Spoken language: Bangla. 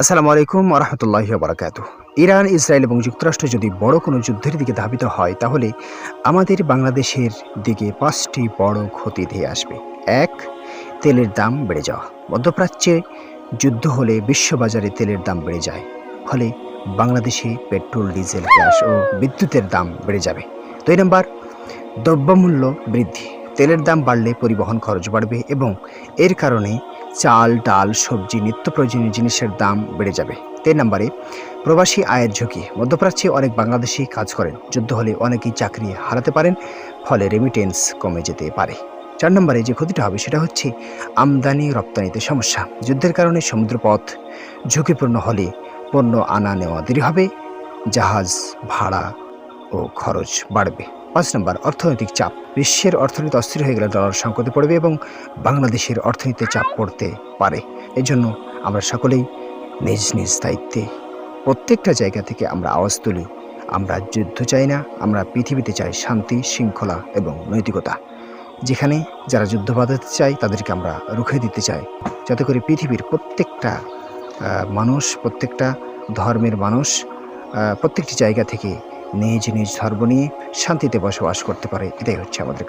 আসসালামু আলাইকুম ওয়া রাহমাতুল্লাহি ওয়া বারাকাতুহু। ইরান, ইসরায়েল এবং যুক্তরাষ্ট্র যদি বড় কোনো যুদ্ধের দিকে ধাবিত হয়, তাহলে আমাদের বাংলাদেশের দিকে ৫টি বড় ক্ষতি ধেয়ে আসবে। ১. তেলের দাম বেড়ে যাওয়া। মধ্যপ্রাচ্যে যুদ্ধ হলে বিশ্ববাজারে তেলের দাম বেড়ে যায়। ফলে বাংলাদেশে পেট্রোল, ডিজেল, গ্যাস ও বিদ্যুতের দাম বেড়ে যাবে। ২ নাম্বার, দ্রব্যমূল্য বৃদ্ধি। তেলের দাম বাড়লে পরিবহন খরচ বাড়বে এবং এর কারণে চাল, ডাল, সবজি, নিত্য প্রয়োজনীয় জিনিসের দাম বেড়ে যাবে। ৩ নম্বরে, প্রবাসী আয়ের ঝুঁকি। মধ্যপ্রাচ্যে অনেক বাংলাদেশী কাজ করেন। যুদ্ধ হলে অনেকেই চাকরি হারাতে পারেন, ফলে রেমিটেন্স কমে যেতে পারে। ৪ নম্বরে যে ক্ষতিটা হবে সেটা হচ্ছে আমদানি রপ্তানিতে সমস্যা। যুদ্ধের কারণে সমুদ্রপথ ঝুঁকিপূর্ণ হলে পণ্য আনা নেওয়া দেরি হবে, জাহাজ ভাড়া ও খরচ বাড়বে। ৫ নম্বর, অর্থনৈতিক চাপ। বিশ্বের অর্থনীতি অস্থির হয়ে গেলে ডলার সংকটে পড়বে এবং বাংলাদেশের অর্থনীতিতে চাপ পড়তে পারে। এজন্য আমরা সকলেই নিজ নিজ দায়িত্বে প্রত্যেকটা জায়গা থেকে আমরা আওয়াজ তুলি। আমরা যুদ্ধ চাই না, আমরা পৃথিবীতে চাই শান্তি, শৃঙ্খলা এবং নৈতিকতা। যেখানে যারা যুদ্ধ বাধাতে চায় তাদেরকে আমরা রুখে দিতে চাই, যাতে করে পৃথিবীর প্রত্যেকটা মানুষ, প্রত্যেকটা ধর্মের মানুষ প্রত্যেকটি জায়গা থেকে নিজ নিজ ধর্ম নিয়ে শান্তিতে বসবাস করতে পারে। এটাই হচ্ছে আমাদের